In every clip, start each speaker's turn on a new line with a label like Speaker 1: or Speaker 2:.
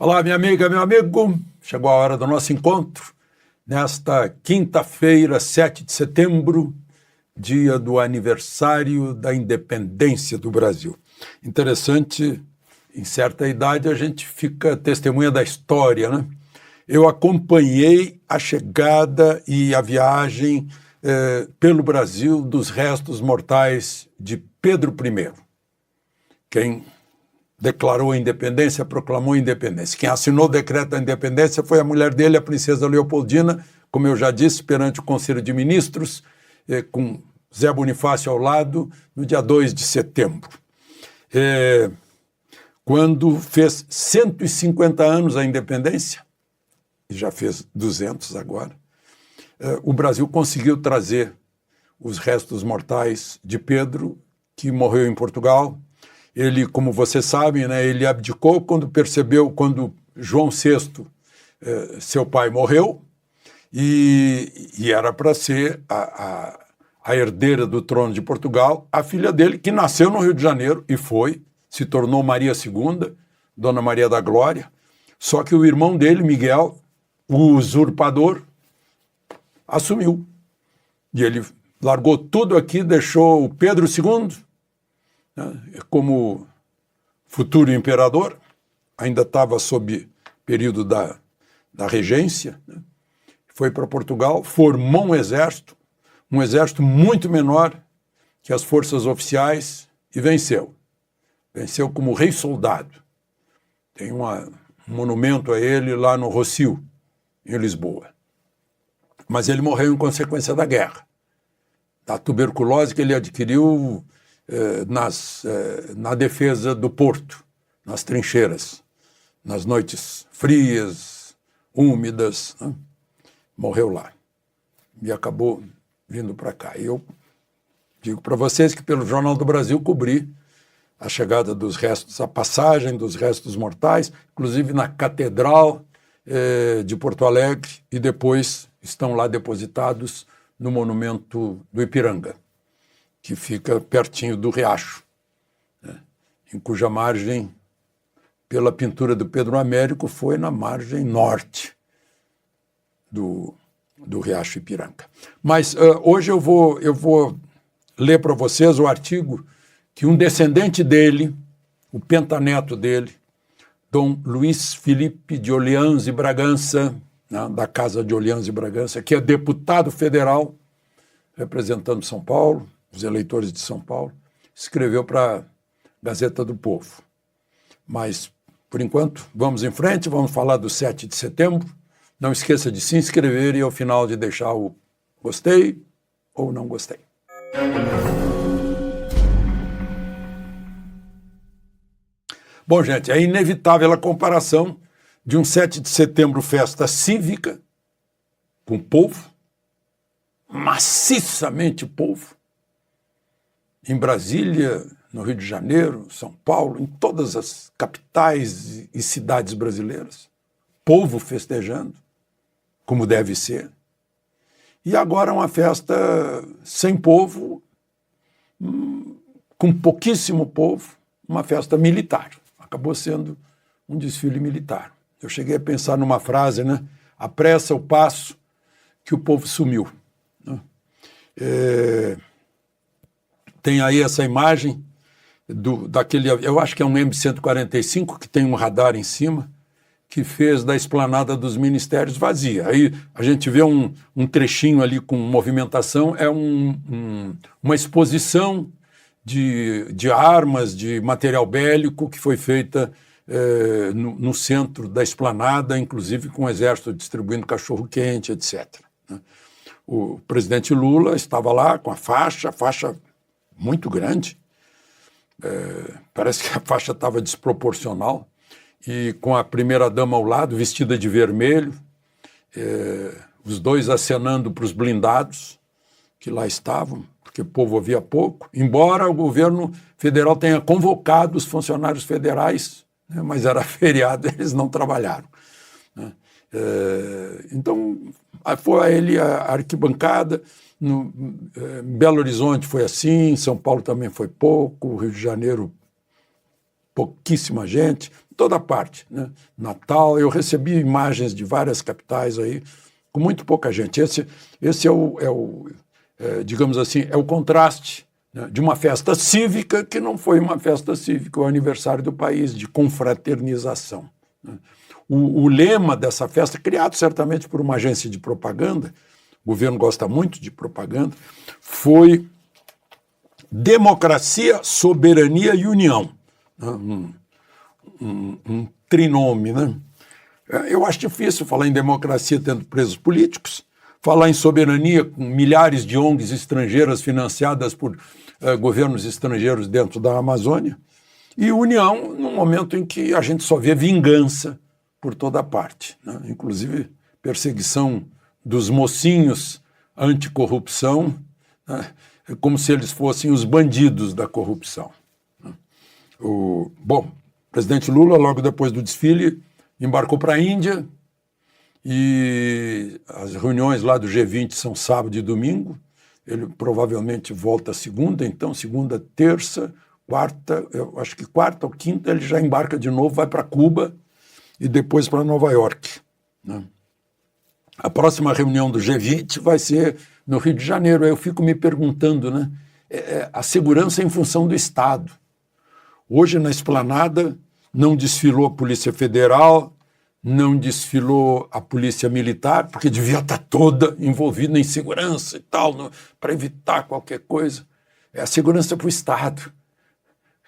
Speaker 1: Olá, minha amiga, meu amigo. Chegou a hora do nosso encontro. Nesta quinta-feira, 7 de setembro, dia do aniversário da independência do Brasil. Interessante, em certa idade a gente fica testemunha da história, né? Eu acompanhei a chegada e a viagem pelo Brasil dos restos mortais de Pedro I. Quem declarou a independência, proclamou a independência. Quem assinou o decreto da independência foi a mulher dele, a princesa Leopoldina, como eu já disse, perante o Conselho de Ministros, com Zé Bonifácio ao lado, no dia 2 de setembro. Quando fez 150 anos a independência, e já fez 200 agora, o Brasil conseguiu trazer os restos mortais de Pedro, que morreu em Portugal. Ele, como vocês sabem, né, ele abdicou quando percebeu, quando João VI, seu pai, morreu, e era para ser a herdeira do trono de Portugal, a filha dele, que nasceu no Rio de Janeiro e se tornou Maria II, Dona Maria da Glória, só que o irmão dele, Miguel, o usurpador, assumiu. E ele largou tudo aqui, deixou o Pedro II, como futuro imperador, ainda estava sob período da regência, né? Foi para Portugal, formou um exército muito menor que as forças oficiais e venceu. Venceu como rei soldado. Tem um monumento a ele lá no Rossio, em Lisboa. Mas ele morreu em consequência da guerra, da tuberculose que ele adquiriu na defesa do porto, nas trincheiras, nas noites frias, úmidas, né? Morreu lá e acabou vindo para cá. E eu digo para vocês que pelo Jornal do Brasil cobri a chegada dos restos, a passagem dos restos mortais, inclusive na Catedral de Porto Alegre, e depois estão lá depositados no monumento do Ipiranga, que fica pertinho do Riacho, né? Em cuja margem, pela pintura do Pedro Américo, foi na margem norte do Riacho Ipiranga. Mas hoje eu vou ler para vocês o artigo que um descendente dele, o pentaneto dele, Dom Luiz Felipe de Orleans e Bragança, né, da Casa de Orleans e Bragança, que é deputado federal, representando São Paulo, os eleitores de São Paulo, escreveu para a Gazeta do Povo. Mas, por enquanto, vamos em frente, vamos falar do 7 de setembro. Não esqueça de se inscrever e, ao final, de deixar o gostei ou não gostei. Bom, gente, é inevitável a comparação de um 7 de setembro, festa cívica, com povo, maciçamente povo, em Brasília, no Rio de Janeiro, São Paulo, em todas as capitais e cidades brasileiras, povo festejando, como deve ser. E agora uma festa sem povo, com pouquíssimo povo, uma festa militar. Acabou sendo um desfile militar. Eu cheguei a pensar numa frase, né? Apressa o passo que o povo sumiu. Né? Tem aí essa imagem daquele, eu acho que é um M145, que tem um radar em cima, que fez da esplanada dos ministérios vazia. Aí a gente vê um trechinho ali com movimentação, é uma exposição de armas, de material bélico que foi feita no centro da esplanada, inclusive com o exército distribuindo cachorro-quente, etc. Né? O presidente Lula estava lá com a faixa muito grande, parece que a faixa estava desproporcional, e com a primeira-dama ao lado, vestida de vermelho, os dois acenando para os blindados que lá estavam, porque o povo havia pouco, embora o governo federal tenha convocado os funcionários federais, né, mas era feriado, eles não trabalharam. Né? Então, foi ele a arquibancada. Em Belo Horizonte foi assim, em São Paulo também foi pouco, Rio de Janeiro pouquíssima gente, toda parte, né? Natal, eu recebi imagens de várias capitais aí, com muito pouca gente. Esse digamos assim, é o contraste, né, de uma festa cívica que não foi uma festa cívica, o aniversário do país, de confraternização. Né? O lema dessa festa, criado certamente por uma agência de propaganda, o governo gosta muito de propaganda, foi democracia, soberania e união. Um trinome, né? Eu acho difícil falar em democracia tendo presos políticos, falar em soberania com milhares de ONGs estrangeiras financiadas por governos estrangeiros dentro da Amazônia, e união num momento em que a gente só vê vingança por toda parte, né? Inclusive perseguição dos mocinhos anticorrupção, né? Como se eles fossem os bandidos da corrupção. O presidente Lula, logo depois do desfile, embarcou para a Índia, e as reuniões lá do G20 são sábado e domingo. Ele provavelmente volta segunda, então segunda, terça, quarta, eu acho que quarta ou quinta ele já embarca de novo, vai para Cuba e depois para Nova York, né? A próxima reunião do G20 vai ser no Rio de Janeiro. Aí eu fico me perguntando, né? A segurança em função do Estado. Hoje na Esplanada não desfilou a Polícia Federal, não desfilou a Polícia Militar, porque devia estar toda envolvida em segurança e tal, para evitar qualquer coisa. É a segurança para o Estado.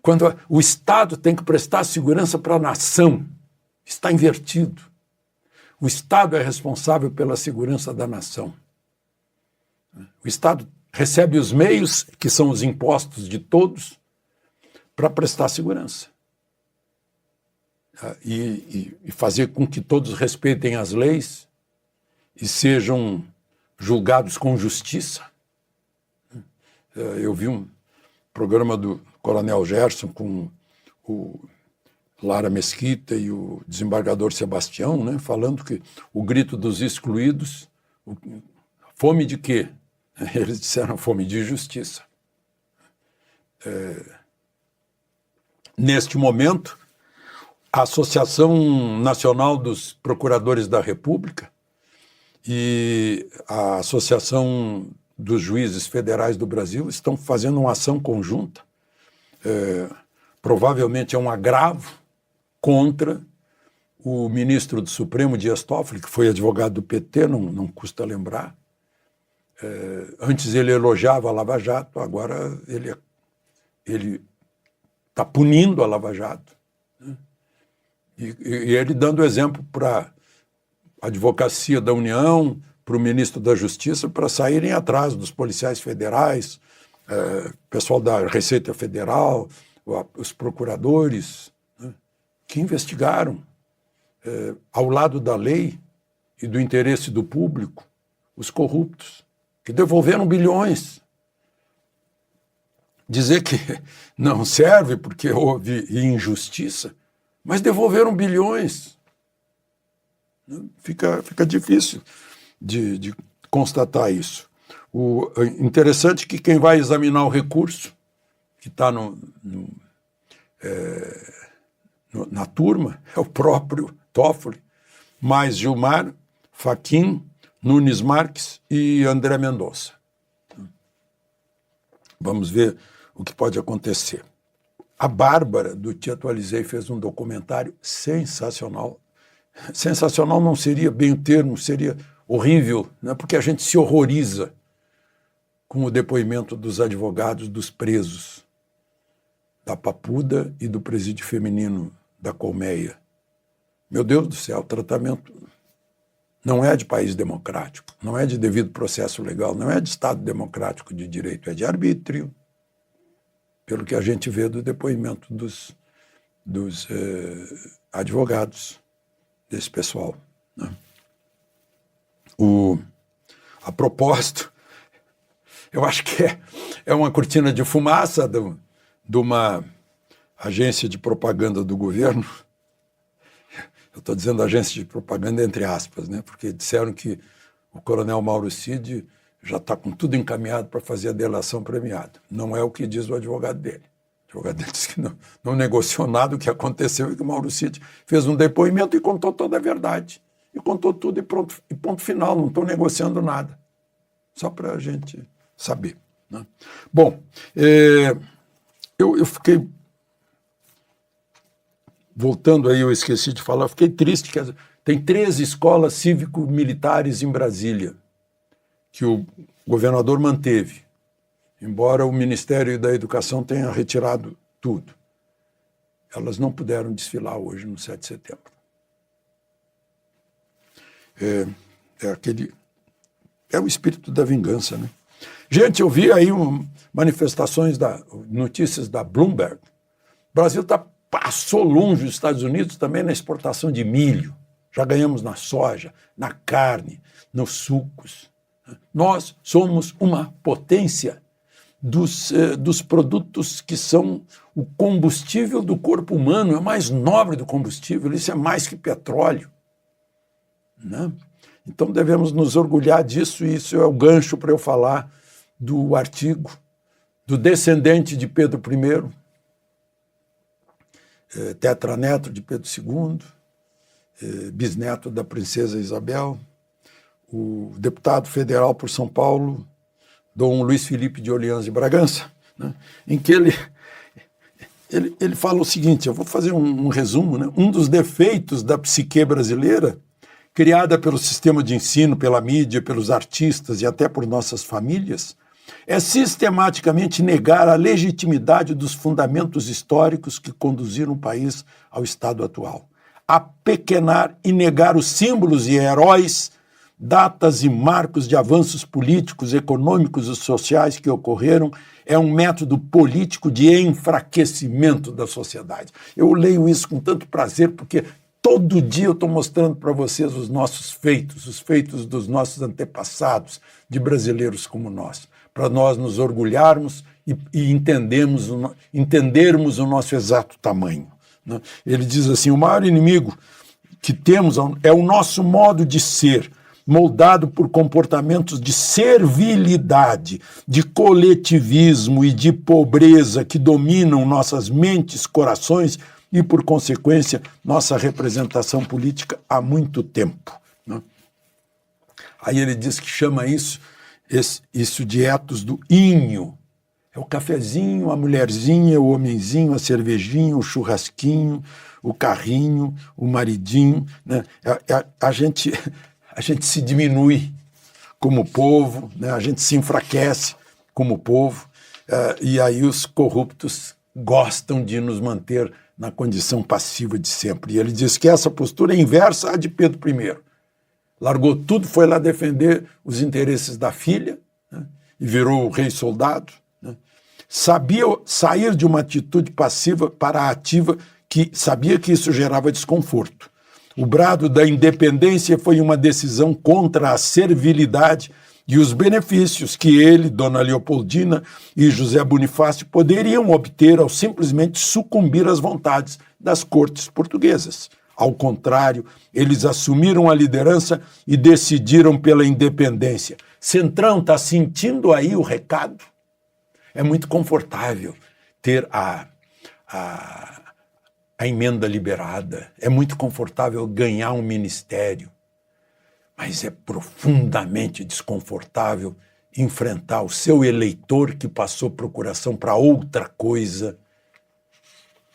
Speaker 1: Quando o Estado tem que prestar segurança para a nação, está invertido. O Estado é responsável pela segurança da nação. O Estado recebe os meios, que são os impostos de todos, para prestar segurança. E fazer com que todos respeitem as leis e sejam julgados com justiça. Eu vi um programa do Coronel Gerson com o Lara Mesquita e o desembargador Sebastião, né, falando que o grito dos excluídos, fome de quê? Eles disseram fome de justiça. Neste momento, a Associação Nacional dos Procuradores da República e a Associação dos Juízes Federais do Brasil estão fazendo uma ação conjunta. Provavelmente é um agravo contra o ministro do Supremo, Dias Toffoli, que foi advogado do PT, não custa lembrar. Antes ele elogiava a Lava Jato, agora ele está punindo a Lava Jato. Né? E ele dando exemplo para a Advocacia da União, para o ministro da Justiça, para saírem atrás dos policiais federais, pessoal da Receita Federal, os procuradores, né, que investigaram, ao lado da lei e do interesse do público, os corruptos, que devolveram bilhões. Dizer que não serve porque houve injustiça, mas devolveram bilhões. Fica difícil de constatar isso. O interessante é que quem vai examinar o recurso, que está na turma, é o próprio Toffoli, mais Gilmar, Fachin, Nunes Marques e André Mendonça. Vamos ver o que pode acontecer. A Bárbara, do Te Atualizei, fez um documentário sensacional. Sensacional não seria bem o termo, seria horrível, né? Porque a gente se horroriza com o depoimento dos advogados dos presos, da Papuda e do presídio feminino da Colmeia. Meu Deus do céu, o tratamento não é de país democrático, não é de devido processo legal, não é de Estado democrático de direito, é de arbítrio, pelo que a gente vê do depoimento dos advogados desse pessoal. Né? A propósito, eu acho que é uma cortina de fumaça de uma agência de propaganda do governo. Eu estou dizendo agência de propaganda entre aspas, né? Porque disseram que o coronel Mauro Cid já está com tudo encaminhado para fazer a delação premiada. Não é o que diz o advogado dele. O advogado disse que não negociou nada, o que aconteceu é que o Mauro Cid fez um depoimento e contou toda a verdade. E contou tudo e ponto final, não estou negociando nada. Só para a gente saber, né? Bom, eu fiquei... Voltando aí, eu esqueci de falar, eu fiquei triste que tem 13 escolas cívico-militares em Brasília, que o governador manteve, embora o Ministério da Educação tenha retirado tudo. Elas não puderam desfilar hoje, no 7 de setembro. É o espírito da vingança, né? Gente, eu vi aí manifestações, notícias da Bloomberg. O Brasil passou longe dos Estados Unidos também na exportação de milho. Já ganhamos na soja, na carne, nos sucos. Nós somos uma potência dos produtos que são o combustível do corpo humano, é o mais nobre do combustível, isso é mais que petróleo, né? Então devemos nos orgulhar disso, e isso é o gancho para eu falar do artigo do descendente de Pedro I, tetraneto de Pedro II, bisneto da princesa Isabel, o deputado federal por São Paulo, Dom Luiz Felipe de Orleans e Bragança, né, em que ele fala o seguinte, eu vou fazer um resumo, né? Um dos defeitos da psique brasileira, criada pelo sistema de ensino, pela mídia, pelos artistas e até por nossas famílias, é sistematicamente negar a legitimidade dos fundamentos históricos que conduziram o país ao estado atual. Apequenar e negar os símbolos e heróis, datas e marcos de avanços políticos, econômicos e sociais que ocorreram é um método político de enfraquecimento da sociedade. Eu leio isso com tanto prazer porque todo dia eu estou mostrando para vocês os nossos feitos, os feitos dos nossos antepassados, de brasileiros como nós, para nós nos orgulharmos e entendermos o nosso exato tamanho, né? Ele diz assim, o maior inimigo que temos é o nosso modo de ser, moldado por comportamentos de servilidade, de coletivismo e de pobreza que dominam nossas mentes, corações e, por consequência, nossa representação política há muito tempo, né? Aí ele diz que chama isso de etos do inho. É o cafezinho, a mulherzinha, o homenzinho, a cervejinha, o churrasquinho, o carrinho, o maridinho, né? A gente se diminui como povo, né? A gente se enfraquece como povo, e aí os corruptos gostam de nos manter na condição passiva de sempre. E ele diz que essa postura é inversa à de Pedro I. Largou tudo, foi lá defender os interesses da filha, né? E virou rei soldado, né? Sabia sair de uma atitude passiva para a ativa, que sabia que isso gerava desconforto. O brado da independência foi uma decisão contra a servilidade e os benefícios que ele, Dona Leopoldina e José Bonifácio poderiam obter ao simplesmente sucumbir às vontades das cortes portuguesas. Ao contrário, eles assumiram a liderança e decidiram pela independência. Centrão, está sentindo aí o recado? É muito confortável ter a emenda liberada, é muito confortável ganhar um ministério, mas é profundamente desconfortável enfrentar o seu eleitor que passou procuração para outra coisa.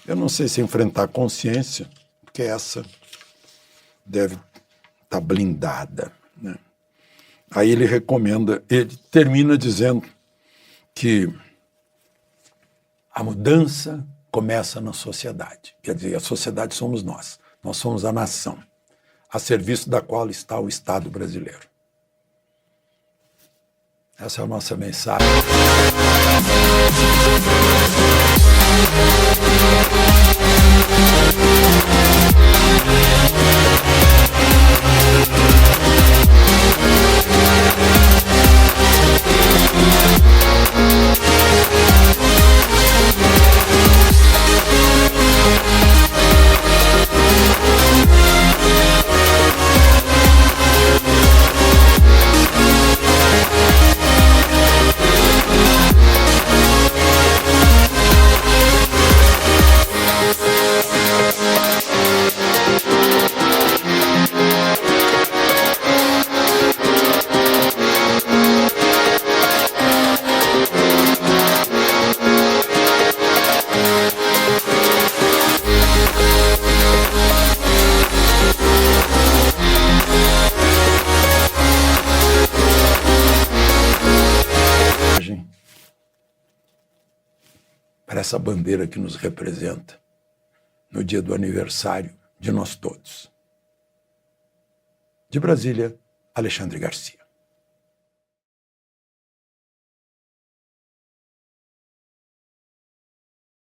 Speaker 1: Eu não sei se enfrentar a consciência, porque essa deve estar blindada, né? Aí ele termina dizendo que a mudança começa na sociedade. Quer dizer, a sociedade somos nós. Nós somos a nação, a serviço da qual está o Estado brasileiro. Essa é a nossa mensagem. para essa bandeira que nos representa no dia do aniversário de nós todos. De Brasília, Alexandre Garcia.